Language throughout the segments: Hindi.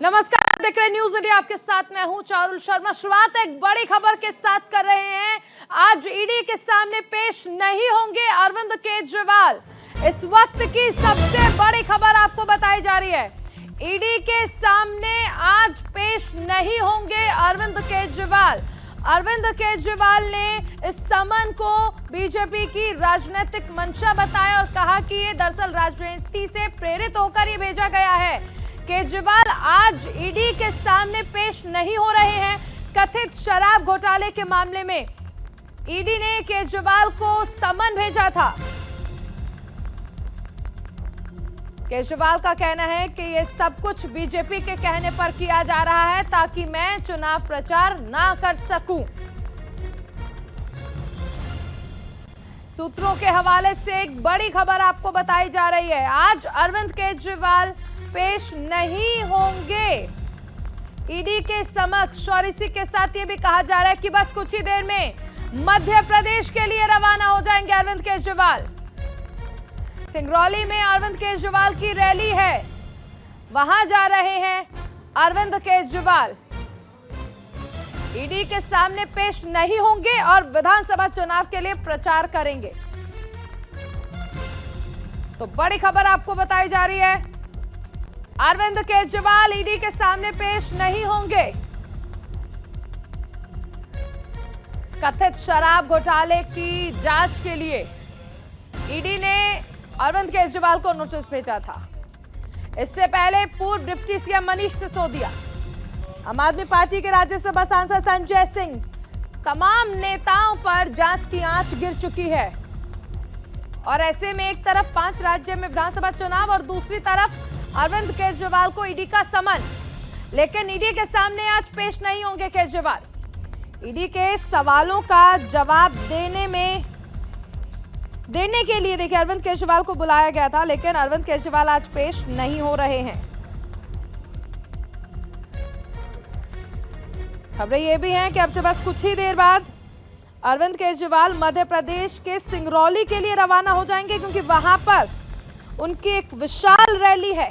नमस्कार, आप देख रहे हैं न्यूज इंडिया। आपके साथ मैं हूं चारुल शर्मा। शुरुआत एक बड़ी खबर के साथ कर रहे हैं। आज ईडी के सामने पेश नहीं होंगे अरविंद केजरीवाल। इस वक्त की सबसे बड़ी खबर आपको बताई जा रही है। ईडी के सामने आज पेश नहीं होंगे अरविंद केजरीवाल। अरविंद केजरीवाल ने इस समन को बीजेपी की राजनीतिक मंशा बताया और कहा कि ये दरअसल राजनीति से प्रेरित होकर ही भेजा गया है। केजरीवाल आज ईडी के सामने पेश नहीं हो रहे हैं। कथित शराब घोटाले के मामले में ईडी ने केजरीवाल को समन भेजा था। केजरीवाल का कहना है कि ये सब कुछ बीजेपी के कहने पर किया जा रहा है ताकि मैं चुनाव प्रचार ना कर सकूं। सूत्रों के हवाले से एक बड़ी खबर आपको बताई जा रही है। आज अरविंद केजरीवाल पेश नहीं होंगे ईडी के समक्ष और इसी के साथ ये भी कहा जा रहा है कि बस कुछ ही देर में मध्य प्रदेश के लिए रवाना हो जाएंगे अरविंद केजरीवाल। सिंगरौली में अरविंद केजरीवाल की रैली है, वहां जा रहे हैं अरविंद केजरीवाल। ईडी के सामने पेश नहीं होंगे और विधानसभा चुनाव के लिए प्रचार करेंगे। तो बड़ी खबर आपको बताई जा रही है, अरविंद केजरीवाल ईडी के सामने पेश नहीं होंगे। कथित शराब घोटाले की जांच के लिए ईडी ने अरविंद केजरीवाल को नोटिस भेजा था। इससे पहले पूर्व डिप्टी सीएम मनीष सिसोदिया, आम आदमी पार्टी के राज्यसभा सांसद संजय सिंह, तमाम नेताओं पर जांच की आंच गिर चुकी है। और ऐसे में एक तरफ 5 राज्य में विधानसभा चुनाव और दूसरी तरफ अरविंद केजरीवाल को ईडी का समन। लेकिन ईडी के सामने आज पेश नहीं होंगे केजरीवाल। ईडी के सवालों का जवाब देने के लिए देखिए अरविंद केजरीवाल को बुलाया गया था, लेकिन अरविंद केजरीवाल आज पेश नहीं हो रहे हैं। खबरें ये भी हैं कि अब से बस कुछ ही देर बाद अरविंद केजरीवाल मध्य प्रदेश के सिंगरौली के लिए रवाना हो जाएंगे, क्योंकि वहां पर उनकी एक विशाल रैली है।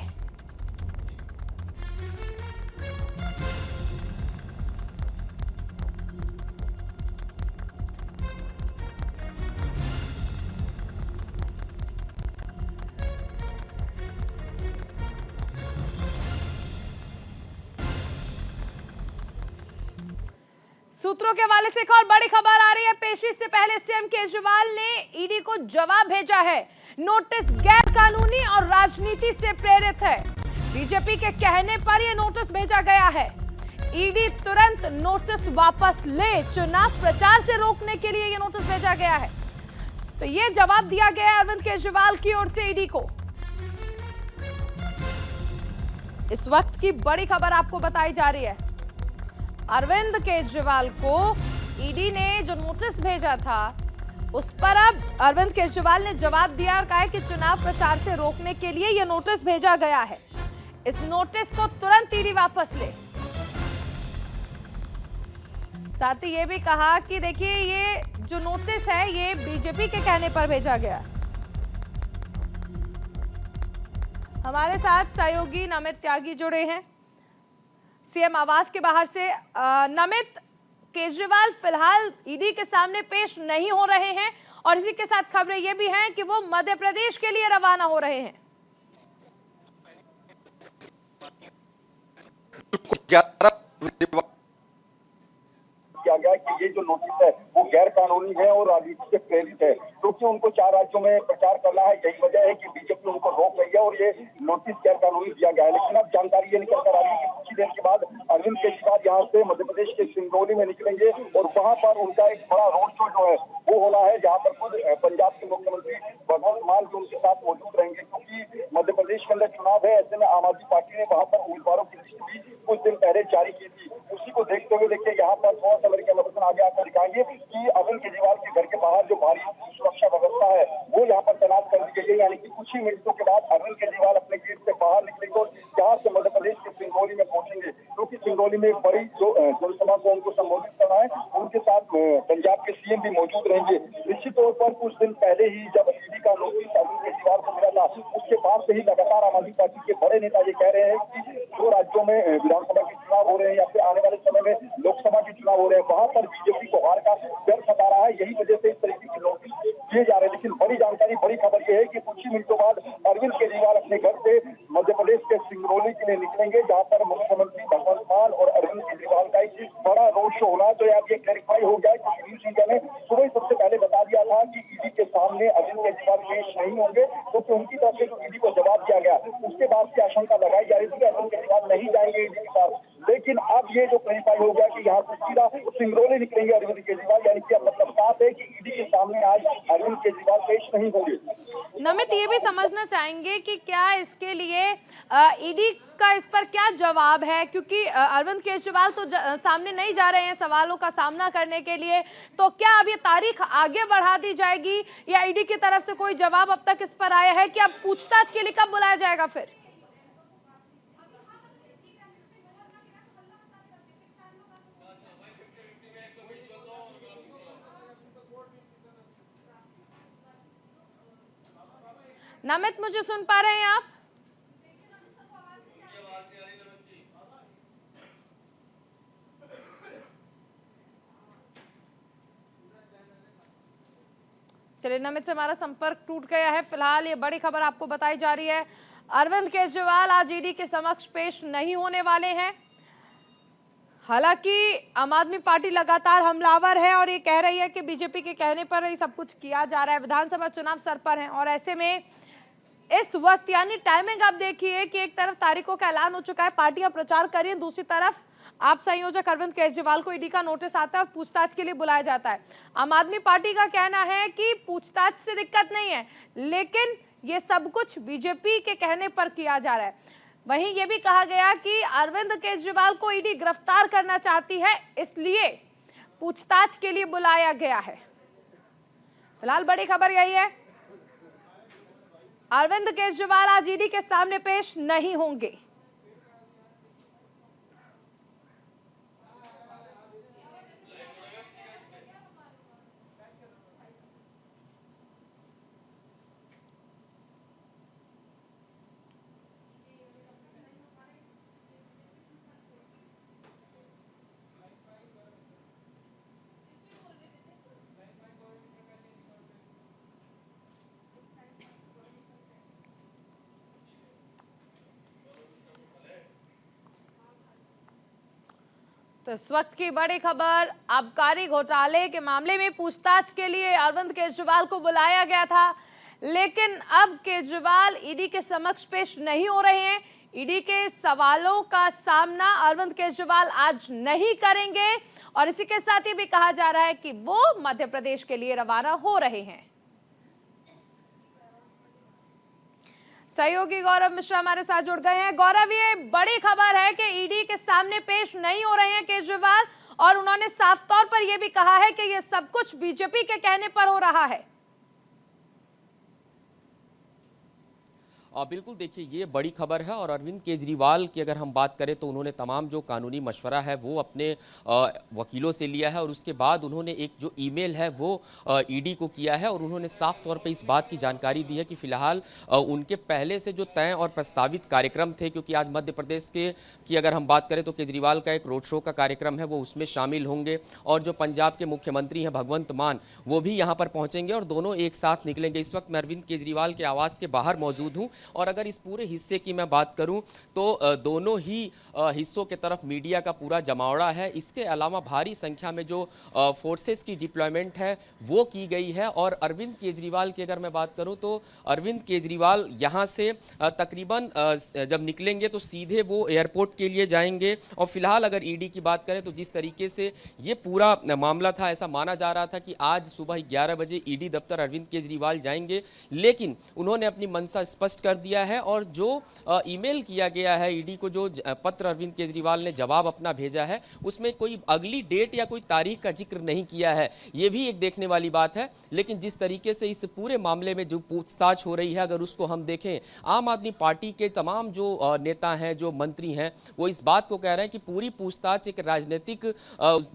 सूत्रों के हवाले से एक और बड़ी खबर आ रही है। पेशी से पहले सीएम केजरीवाल ने ईडी को जवाब भेजा है। नोटिस गैर कानूनी और राजनीति से प्रेरित है। बीजेपी के कहने पर यह नोटिस भेजा गया है। ईडी तुरंत नोटिस वापस ले, चुनाव प्रचार से रोकने के लिए यह नोटिस भेजा गया है। तो यह जवाब दिया गया है अरविंद केजरीवाल की ओर से ईडी को। इस वक्त की बड़ी खबर आपको बताई जा रही है। अरविंद केजरीवाल को ईडी ने जो नोटिस भेजा था उस पर अब अरविंद केजरीवाल ने जवाब दिया और कहा है कि चुनाव प्रचार से रोकने के लिए यह नोटिस भेजा गया है। इस नोटिस को तुरंत ईडी वापस ले। साथ ही यह भी कहा कि देखिए ये जो नोटिस है ये बीजेपी के कहने पर भेजा गया। हमारे साथ सहयोगी नमित त्यागी जुड़े हैं सीएम आवास के बाहर से। नमित, केजरीवाल फिलहाल ईडी के सामने पेश नहीं हो रहे हैं और इसी के साथ खबरें ये भी हैं कि वो मध्य प्रदेश के लिए रवाना हो रहे हैं। किया गया कि ये जो नोटिस है वो गैर कानूनी है और राजनीति से प्रेरित है, क्योंकि उनको 4 राज्यों में प्रचार करना है। यही वजह है कि बीजेपी उनको रोक रही है और ये नोटिस गैर कानूनी दिया गया है। लेकिन अब जानकारी ये निकल कर आ रही है कि कुछ ही देर के बाद अरविंद केजरीवाल यहाँ से मध्य प्रदेश के सिंगरौली में निकलेंगे और वहां पर उनका एक बड़ा रोड शो जो है वो होना है, जहाँ पर खुद पंजाब के मुख्यमंत्री भगवंत मान भी उनके साथ मौजूद रहेंगे। क्योंकि मध्य प्रदेश के अंदर चुनाव है, ऐसे में आम आदमी पार्टी ने वहां पर उम्मीदवारों की लिस्ट भी कुछ दिन पहले जारी की थी। उसी को देखते हुए देखिए यहाँ पर थोड़ा सा मेरे कैमरा आगे आकर दिखाएंगे कि अरविंद केजरीवाल के घर के बाहर जो भारी सुरक्षा व्यवस्था है वो यहाँ पर तैनात कर दी गई है। यानी कि कुछ ही मिनटों के बाद अरविंद केजरीवाल अपने गेट से बाहर निकलेंगे और यहाँ से मध्य प्रदेश के सिंगरौली में पहुंचेंगे, क्योंकि सिंगरौली में एक बड़ी जो जनसभा को उनको संबोधित करना है। उनके साथ पंजाब के सीएम भी मौजूद रहेंगे। निश्चित तौर पर कुछ दिन पहले ही जब ईडी का नोटिस अरविंद केजरीवाल को मिला था, उसके बाद से ही लगातार आम आदमी पार्टी के बड़े नेता ये कह रहे हैं कि जो राज्यों में विधानसभा के चुनाव हो रहे हैं या फिर आने वाले समय में लोकसभा के चुनाव हो रहे हैं, वहां पर बीजेपी को हार का डर सता रहा है। यही वजह से इस तरीके के नोटिस दिए जा रहे हैं। लेकिन बड़ी जानकारी, बड़ी खबर यह है कि कुछ ही मिनटों बाद अरविंद केजरीवाल अपने घर से मध्य प्रदेश के सिंगरौली के लिए निकलेंगे, जहां पर मुख्यमंत्री भगवंत मान और अरविंद केजरीवाल का एक बड़ा रोड शो होना है। तो अब ये क्लैरिफाई हो गया कि न्यूज इंडिया ने सुबह सबसे पहले बता दिया था कि ईडी के सामने अरविंद केजरीवाल पेश नहीं होंगे, क्योंकि उनकी तरफ से जो ईडी को जवाब दिया गया, उसके बाद की आशंका लगाई जा रही थी कि अरविंद केजरीवाल नहीं जाएंगे ईडी के पास। लेकिन अब ये जो क्लैरिफाई हो गया कि यहाँ से सीधा सिंगरौली निकलेंगे अरविंद केजरीवाल, यानी कि अब मतलब साफ है कि ईडी के सामने आज अरविंद केजरीवाल पेश नहीं होंगे। नमित, ये भी समझना चाहेंगे कि क्या इसके लिए ईडी का इस पर क्या जवाब है, क्योंकि अरविंद केजरीवाल तो सामने नहीं जा रहे हैं सवालों का सामना करने के लिए, तो क्या अब ये तारीख आगे बढ़ा दी जाएगी या ईडी की तरफ से कोई जवाब अब तक इस पर आया है कि अब पूछताछ के लिए कब बुलाया जाएगा फिर? नमित, मुझे सुन पा रहे हैं आप? चलिए, नमित से हमारा संपर्क टूट गया है। फिलहाल ये बड़ी खबर आपको बताई जा रही है, अरविंद केजरीवाल आज ईडी के समक्ष पेश नहीं होने वाले हैं। हालांकि आम आदमी पार्टी लगातार हमलावर है और ये कह रही है कि बीजेपी के कहने पर ही सब कुछ किया जा रहा है। विधानसभा चुनाव सर पर है और ऐसे में इस वक्त यानी टाइमिंग आप देखिए कि एक तरफ तारीखों का ऐलान हो चुका है, पार्टियां प्रचार कर रही हैं, दूसरी तरफ आप संयोजक अरविंद केजरीवाल को ईडी का नोटिस आता है और पूछताछ के लिए बुलाया जाता है। आम आदमी पार्टी का कहना है कि पूछताछ से दिक्कत नहीं है, लेकिन ये सब कुछ बीजेपी के कहने पर किया जा रहा है। वहीं ये भी कहा गया कि अरविंद केजरीवाल को ईडी गिरफ्तार करना चाहती है, इसलिए पूछताछ के लिए बुलाया गया है। फिलहाल बड़ी खबर यही है, अरविंद केजरीवाल आज ईडी के सामने पेश नहीं होंगे। तो इस वक्त की बड़ी खबर, आबकारी घोटाले के मामले में पूछताछ के लिए अरविंद केजरीवाल को बुलाया गया था, लेकिन अब केजरीवाल ईडी के समक्ष पेश नहीं हो रहे हैं। ईडी के सवालों का सामना अरविंद केजरीवाल आज नहीं करेंगे और इसी के साथ ही भी कहा जा रहा है कि वो मध्य प्रदेश के लिए रवाना हो रहे हैं। सहयोगी गौरव मिश्रा हमारे साथ जुड़ गए हैं। गौरव, ये बड़ी खबर है कि ईडी के सामने पेश नहीं हो रहे हैं केजरीवाल और उन्होंने साफ तौर पर यह भी कहा है कि यह सब कुछ बीजेपी के कहने पर हो रहा है। बिल्कुल, देखिए ये बड़ी खबर है और अरविंद केजरीवाल की अगर हम बात करें तो उन्होंने तमाम जो कानूनी मशवरा है वो अपने वकीलों से लिया है और उसके बाद उन्होंने एक जो ईमेल है वो ईडी को किया है और उन्होंने साफ तौर पे इस बात की जानकारी दी है कि फिलहाल उनके पहले से जो तय और प्रस्तावित कार्यक्रम थे, क्योंकि आज मध्य प्रदेश की अगर हम बात करें तो केजरीवाल का एक रोड शो का कार्यक्रम है, वो उसमें शामिल होंगे और जो पंजाब के मुख्यमंत्री हैं भगवंत मान, वो भी यहाँ पर पहुँचेंगे और दोनों एक साथ निकलेंगे। इस वक्त मैं अरविंद केजरीवाल के आवास के बाहर मौजूद हूँ और अगर इस पूरे हिस्से की मैं बात करूं तो दोनों ही हिस्सों के तरफ मीडिया का पूरा जमावड़ा है। इसके अलावा भारी संख्या में जो फोर्सेस की डिप्लॉयमेंट है वो की गई है और अरविंद केजरीवाल की अगर मैं बात करूं तो अरविंद केजरीवाल यहां से तकरीबन जब निकलेंगे तो सीधे वो एयरपोर्ट के लिए जाएंगे और फिलहाल अगर ईडी की बात करें तो जिस तरीके से ये पूरा मामला था, ऐसा माना जा रहा था कि आज सुबह 11 बजे ईडी दफ्तर अरविंद केजरीवाल जाएंगे, लेकिन उन्होंने अपनी मंशा स्पष्ट कर कर दिया है और जो ईमेल किया गया है ईडी को, जो पत्र अरविंद केजरीवाल ने जवाब अपना भेजा है, उसमें कोई अगली डेट या कोई तारीख का जिक्र नहीं किया है। ये भी एक देखने वाली बात है। लेकिन जिस तरीके से इस पूरे मामले में जो पूछताछ हो रही है, अगर उसको हम देखें, आम आदमी पार्टी के तमाम जो नेता हैं, जो मंत्री हैं, वो इस बात को कह रहे हैं कि पूरी पूछताछ एक राजनीतिक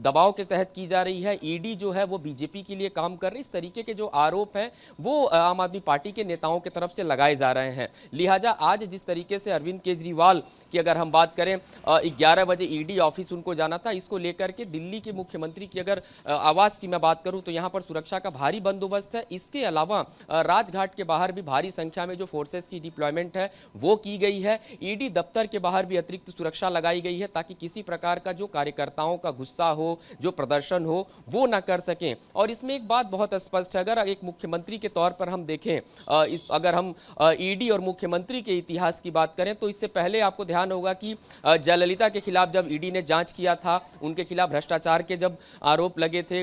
दबाव के तहत की जा रही है। ईडी जो है वो बीजेपी के लिए काम कर रही है। इस तरीके के जो आरोप हैं वो आम आदमी पार्टी के नेताओं की तरफ से लगाए जा रहे हैं। लिहाजा आज जिस तरीके से अरविंद केजरीवाल की अगर हम बात करें, 11 बजे ईडी ऑफिस उनको जाना था, इसको लेकर के दिल्ली के मुख्यमंत्री की अगर आवास की मैं बात करूं तो यहां पर सुरक्षा का भारी बंदोबस्त है। इसके अलावा राजघाट के बाहर भी भारी संख्या में जो फोर्सेस की डिप्लॉयमेंट है वो की गई है। ईडी दफ्तर के बाहर भी अतिरिक्त सुरक्षा लगाई गई है ताकि किसी प्रकार का जो कार्यकर्ताओं का गुस्सा हो, जो प्रदर्शन हो, वो ना कर सकें। और इसमें एक बात बहुत स्पष्ट है, अगर एक मुख्यमंत्री के तौर पर हम देखें, अगर हम ईडी और मुख्यमंत्री के इतिहास की बात करें तो इससे पहले आपको ध्यान होगा कि जयललिता के खिलाफ जब ईडी ने जांच किया था, उनके खिलाफ भ्रष्टाचार के जब आरोप लगे थे,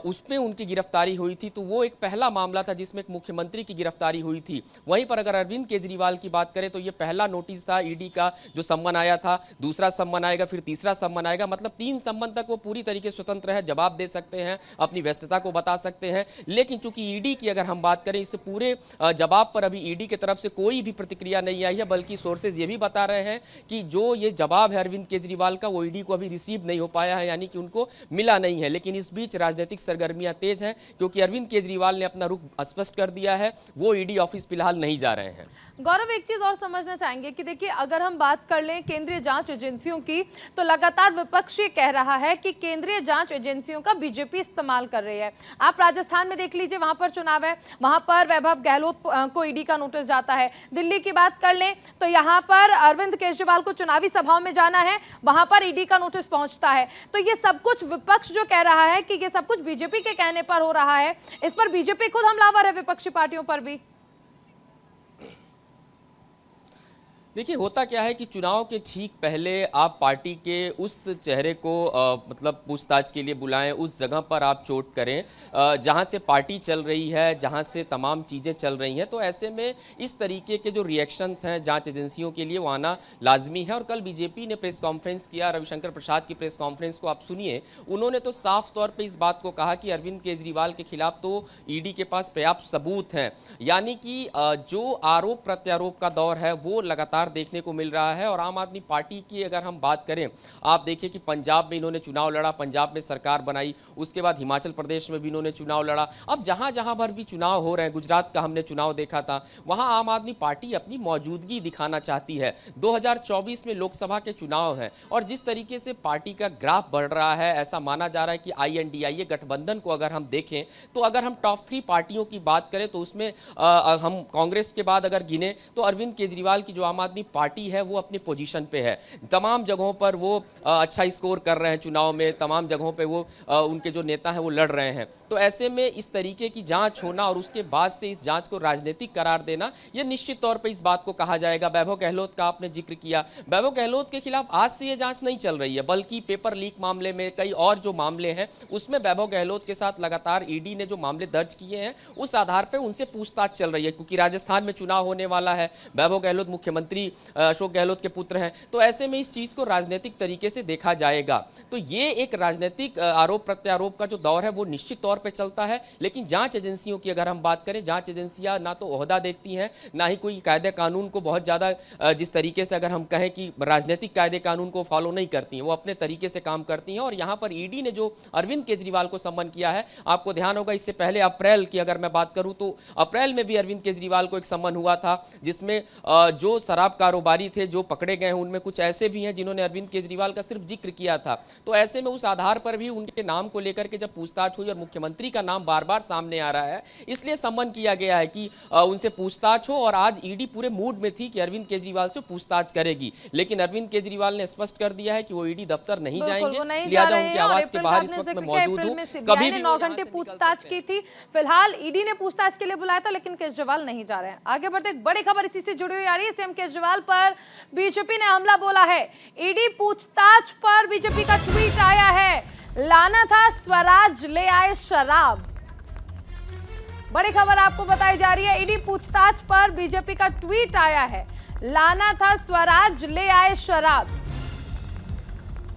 उसमें उनकी गिरफ्तारी हुई थी, तो वो एक पहला मामला था जिसमें एक मुख्यमंत्री की गिरफ्तारी हुई थी। वहीं पर अगर अरविंद केजरीवाल की बात करें तो ये पहला नोटिस था ईडी का जो सम्मन आया था, दूसरा सम्मन आएगा, फिर तीसरा सम्मन आएगा, मतलब 3 सम्मन तक वो पूरी तरीके स्वतंत्र है, जवाब दे सकते हैं, अपनी व्यस्तता को बता सकते हैं। लेकिन चूंकि ईडी की अगर हम बात करें, इससे पूरे जवाब पर अभी ईडी की तरफ से कोई भी प्रतिक्रिया नहीं आई है, बल्कि सोर्सेज ये भी बता रहे हैं कि जो ये जवाब है अरविंद केजरीवाल का वो ईडी को अभी रिसीव नहीं हो पाया है, यानी कि उनको मिला नहीं है। लेकिन इस बीच राजनीतिक सरगर्मियां तेज हैं क्योंकि अरविंद केजरीवाल ने अपना रुख स्पष्ट कर दिया है, वो ईडी ऑफिस फिलहाल नहीं जा रहे हैं। गौरव, एक चीज और समझना चाहेंगे कि देखिए, अगर हम बात कर लें केंद्रीय जांच एजेंसियों की, तो लगातार विपक्ष ये कह रहा है कि केंद्रीय जांच एजेंसियों का बीजेपी इस्तेमाल कर रही है। आप राजस्थान में देख लीजिए, वहां पर चुनाव है, वहां पर वैभव गहलोत को ईडी का नोटिस जाता है। दिल्ली की बात कर लें तो यहां पर अरविंद केजरीवाल को चुनावी सभाओं में जाना है, वहां पर ईडी का नोटिस पहुंचता है। तो ये सब कुछ विपक्ष जो कह रहा है कि ये सब कुछ बीजेपी के कहने पर हो रहा है, इस पर बीजेपी खुद हमलावर है विपक्षी पार्टियों पर भी। देखिए, होता क्या है कि चुनाव के ठीक पहले आप पार्टी के उस चेहरे को मतलब पूछताछ के लिए बुलाएं, उस जगह पर आप चोट करें जहां से पार्टी चल रही है, जहां से तमाम चीज़ें चल रही हैं। तो ऐसे में इस तरीके के जो रिएक्शंस हैं जांच एजेंसियों के लिए वो आना लाजमी है। और कल बीजेपी ने प्रेस कॉन्फ्रेंस किया, रविशंकर प्रसाद की प्रेस कॉन्फ्रेंस को आप सुनिए। उन्होंने तो साफ तौर पर इस बात को कहा कि अरविंद केजरीवाल के खिलाफ तो ईडी के पास पर्याप्त सबूत हैं, यानी कि जो आरोप प्रत्यारोप का दौर है वो लगातार देखने को मिल रहा है। और आम आदमी पार्टी की अगर हम बात करें, आप देखिए कि पंजाब में इन्होंने चुनाव लड़ा, पंजाब में सरकार बनाई, उसके बाद हिमाचल प्रदेश में भी इन्होंने चुनाव लड़ा। अब जहां जहां पर भी चुनाव हो रहे हैं, गुजरात का हमने चुनाव देखा था, वहां आम आदमी पार्टी अपनी मौजूदगी दिखाना चाहती है। 2024 में लोकसभा के चुनाव है और जिस तरीके से पार्टी का ग्राफ बढ़ रहा है, ऐसा माना जा रहा है कि INDIA गठबंधन को अगर हम देखें तो अगर हम टॉप 3 पार्टियों की बात करें तो उसमें हम कांग्रेस के बाद अगर गिने तो अरविंद केजरीवाल की जो आम आदमी पार्टी है वो अपनी पोजीशन पे है। तमाम जगहों पर वो अच्छा स्कोर कर रहे हैं चुनाव में, तमाम जगहों पे वो उनके जो नेता हैं वो लड़ रहे हैं। तो ऐसे में इस तरीके की जांच होना और उसके बाद से इस जांच को राजनीतिक करार देना, ये निश्चित तौर पे इस बात को कहा जाएगा। वैभव गहलोत का आपने जिक्र किया, वैभव गहलोत के खिलाफ आज से ये जांच नहीं चल रही है, बल्कि पेपर लीक मामले में कई और जो मामले हैं उसमें वैभव गहलोत के साथ लगातार ईडी ने जो मामले दर्ज किए हैं उस आधार पर उनसे पूछताछ चल रही है। क्योंकि राजस्थान में चुनाव होने वाला है, वैभव गहलोत मुख्यमंत्री अशोक गहलोत के पुत्र हैं, तो ऐसे में इस चीज को राजनीतिक तरीके से देखा जाएगा। तो ये एक राजनीतिक आरोप प्रत्यारोप का जो दौर है वो निश्चित तौर पे चलता है। लेकिन जांच एजेंसियों की अगर हम बात करें, जांच एजेंसियां ना तो ओहदा देखती हैं, ना ही कोई कायदे कानून को बहुत ज्यादा जिस तरीके से अगर हम कहें कि राजनीतिक कायदे कानून को फॉलो नहीं करती हैं, वो अपने तरीके से काम करती हैं। और यहाँ पर ईडी ने जो अरविंद केजरीवाल को सम्मन किया है, आपको ध्यान होगा इससे पहले अप्रैल की अगर मैं बात करूं तो अप्रैल में भी अरविंद केजरीवाल को एक सम्मन हुआ था, जिसमें जो शराब कारोबारी थे जो पकड़े गए हैं उनमें कुछ ऐसे भी हैं जिन्होंने अरविंद केजरीवाल का सिर्फ जिक्र किया था। तो ऐसे में उस आधार पर भी उनके नाम को लेकर के जब पूछताछ हुई और मुख्यमंत्री का नाम बार बार सामने आ रहा है, इसलिए सम्मन किया गया है कि उनसे पूछताछ हो। और आज ईडी पूरे मूड में थी कि अरविंद केजरीवाल से पूछताछ करेगी, लेकिन अरविंद केजरीवाल ने स्पष्ट कर दिया है कि वो ईडी दफ्तर नहीं जाएंगे, लिहाजा उनके आवास के बाहर इस वक्त मैं मौजूद हूं। कभी भी 9 घंटे पूछताछ की थी, फिलहाल ईडी ने पूछताछ के लिए बुलाया था, लेकिन केजरीवाल नहीं जा रहे हैं। आगे बढ़ते, एक बड़ी खबर इसी से जुड़ी हुई आ रही है। सीएम केजरीवाल पर बीजेपी ने हमला बोला है। ईडी पूछताछ पर बीजेपी का ट्वीट आया है, लाना था स्वराज ले आए शराब। बड़ी खबर आपको बताई जा रही है। ईडी पूछताछ पर बीजेपी का ट्वीट आया है। लाना था स्वराज, ले आए शराब।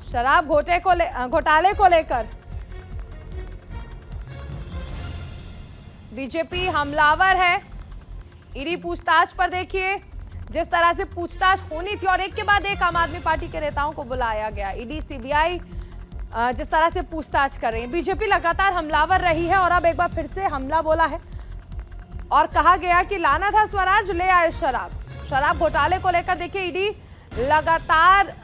शराब घोटाले को लेकर बीजेपी हमलावर है। ईडी पूछताछ पर देखिए जिस तरह से पूछताछ होनी थी और एक के बाद एक आम आदमी पार्टी के नेताओं को बुलाया गया। ईडी सीबीआई जिस तरह से पूछताछ कर रही है, बीजेपी लगातार हमलावर रही है और अब एक बार फिर से हमला बोला है और कहा गया कि लाना था स्वराज, ले आए शराब। शराब घोटाले को लेकर देखिए ईडी लगातार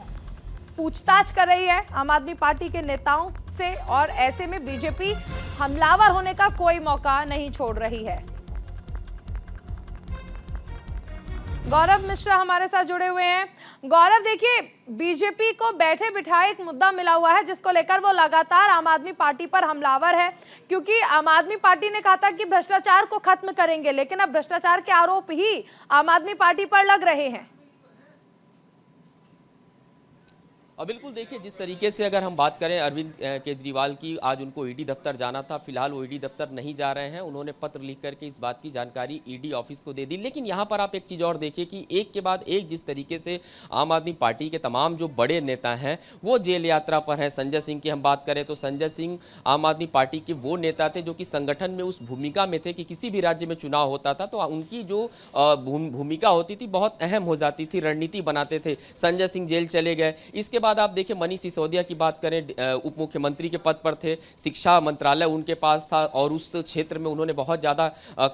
पूछताछ कर रही है आम आदमी पार्टी के नेताओं से और ऐसे में बीजेपी हमलावर होने का कोई मौका नहीं छोड़ रही है। गौरव मिश्रा हमारे साथ जुड़े हुए हैं। गौरव, देखिए बीजेपी को बैठे बिठाए एक मुद्दा मिला हुआ है जिसको लेकर वो लगातार आम आदमी पार्टी पर हमलावर है, क्योंकि आम आदमी पार्टी ने कहा था कि भ्रष्टाचार को खत्म करेंगे, लेकिन अब भ्रष्टाचार के आरोप ही आम आदमी पार्टी पर लग रहे हैं। बिल्कुल, देखिए जिस तरीके से अगर हम बात करें अरविंद केजरीवाल की, आज उनको ईडी दफ्तर जाना था। फिलहाल वो ईडी दफ्तर नहीं जा रहे हैं। उन्होंने पत्र लिख करके इस बात की जानकारी ईडी ऑफिस को दे दी। लेकिन यहाँ पर आप एक चीज़ और देखिए कि एक के बाद एक जिस तरीके से आम आदमी पार्टी के तमाम जो बड़े नेता हैं वो जेल यात्रा पर हैं। संजय सिंह की हम बात करें तो संजय सिंह आम आदमी पार्टी के वो नेता थे जो कि संगठन में उस भूमिका में थे कि किसी भी राज्य में चुनाव होता था तो उनकी जो भूमिका होती थी बहुत अहम हो जाती थी, रणनीति बनाते थे। संजय सिंह जेल चले गए। इसके बाद आप देखिए मनीष सिसोदिया की बात करें, उप मुख्यमंत्री के पद पर थे, शिक्षा मंत्रालय उनके पास था और उस क्षेत्र में उन्होंने बहुत ज़्यादा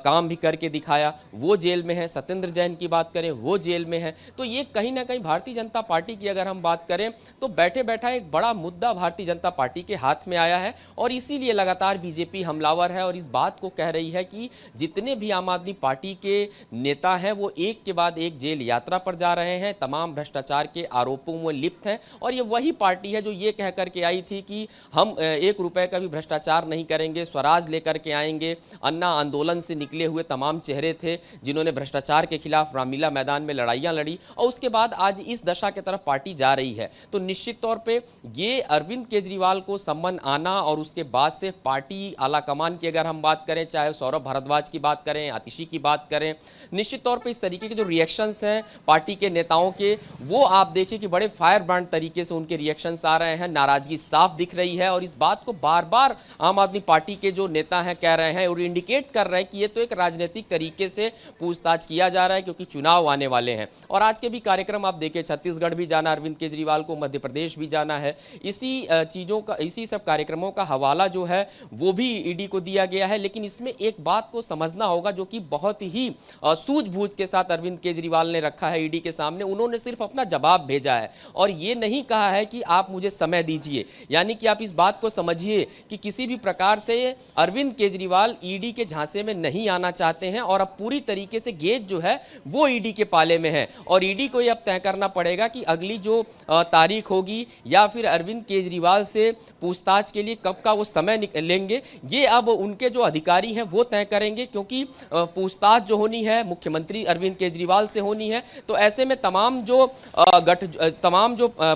काम भी करके दिखाया, वो जेल में है। सत्येंद्र जैन की बात करें, वो जेल में है। तो ये कहीं ना कहीं भारतीय जनता पार्टी की अगर हम बात करें तो बैठे बैठा एक बड़ा मुद्दा भारतीय जनता पार्टी के हाथ में आया है और इसीलिए लगातार बीजेपी हमलावर है और इस बात को कह रही है कि जितने भी आम आदमी पार्टी के नेता हैं वो एक के बाद एक जेल यात्रा पर जा रहे हैं, तमाम भ्रष्टाचार के आरोपों में लिप्त हैं। और ये वही पार्टी है जो ये कह करके आई थी कि हम 1 रुपए का भी भ्रष्टाचार नहीं करेंगे, स्वराज लेकर के आएंगे। अन्ना आंदोलन से निकले हुए तमाम चेहरे थे जिन्होंने भ्रष्टाचार के खिलाफ रामलीला मैदान में लड़ाइयां लड़ी और उसके बाद आज इस दशा की तरफ पार्टी जा रही है। तो निश्चित तौर पे ये अरविंद केजरीवाल को सम्मन आना और उसके बाद से पार्टी आलाकमान की अगर हम बात करें, चाहे सौरभ भारद्वाज की बात करें, आतिशी की बात करें, निश्चित तौर पे इस तरीके के जो रिएक्शंस हैं पार्टी के नेताओं के, वो आप देखिए कि बड़े फायर ब्रांड तरीके से उनके रिएक्शंस आ रहे हैं। नाराजगी साफ दिख रही है और इस बात को बार बार आम आदमी पार्टी के जो नेता हैं कह रहे हैं और इंडिकेट कर रहे हैं कि ये तो एक राजनीतिक तरीके से पूछताछ किया जा रहा है क्योंकि चुनाव आने वाले हैं। और आज के भी कार्यक्रम आप देखें, छत्तीसगढ़ भी जाना अरविंद केजरीवाल को, मध्य प्रदेश भी जाना है। इसी चीज़ों का, इसी सब कार्यक्रमों का हवाला जो है वो भी ईडी को दिया गया है। लेकिन इसमें एक बात को समझना होगा जो कि बहुत ही सूझबूझ के साथ अरविंद केजरीवाल ने रखा है ईडी के सामने। उन्होंने सिर्फ अपना जवाब भेजा है और ये नहीं कहा है कि आप मुझे समय दीजिए। यानी कि आप इस बात को समझिए कि किसी भी प्रकार से अरविंद केजरीवाल ईडी के झांसे में नहीं आना चाहते हैं और अब पूरी तरीके से गेज जो है वो ईडी के पाले में है और ईडी को ये अब तय करना पड़ेगा कि अगली जो तारीख होगी या फिर अरविंद केजरीवाल से पूछताछ के लिए कब का वो समय लेंगे, ये अब उनके जो अधिकारी हैं वो तय करेंगे। क्योंकि पूछताछ जो होनी है मुख्यमंत्री अरविंद केजरीवाल से होनी है, तो ऐसे में तमाम जो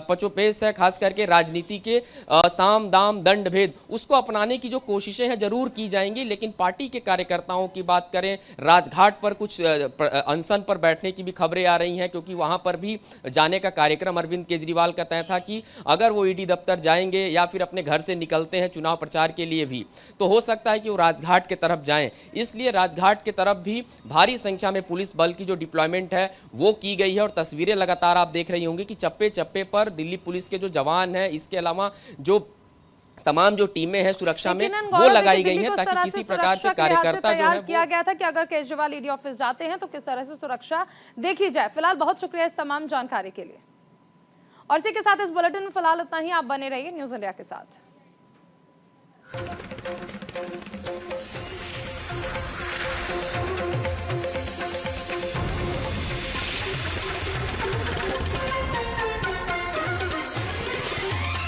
पचोपेश है, खास करके राजनीति के साम दाम दंड भेद, उसको अपनाने की जो कोशिशें हैं जरूर की जाएंगी। लेकिन पार्टी के कार्यकर्ताओं की बात करें, राजघाट पर कुछ अनशन पर बैठने की भी खबरें आ रही हैं क्योंकि वहां पर भी जाने का कार्यक्रम अरविंद केजरीवाल का तय था कि अगर वो ईडी दफ्तर जाएंगे या फिर अपने घर से निकलते हैं चुनाव प्रचार के लिए भी, तो हो सकता है कि वो राजघाट के तरफ जाएं। इसलिए राजघाट के तरफ भी भारी संख्या में पुलिस बल की जो डिप्लॉयमेंट है वो की गई है और तस्वीरें लगातार आप देख रही होंगी कि चप्पे चप्पे पर दिल्ली पुलिस के जो जवान हैं, इसके अलावा जो तमाम जो टीमें हैं सुरक्षा में वो लगाई गई हैं ताकि किसी प्रकार से कार्यकर्ता जो है किया गया था कि अगर केजरीवाल ईडी ऑफिस जाते हैं तो किस तरह से सुरक्षा देखी जाए। फिलहाल बहुत शुक्रिया इस तमाम जानकारी के लिए और इसी के साथ इस बुलेटिन में फिलहाल इतना ही। आप बने रहिए न्यूज़ इंडिया के साथ।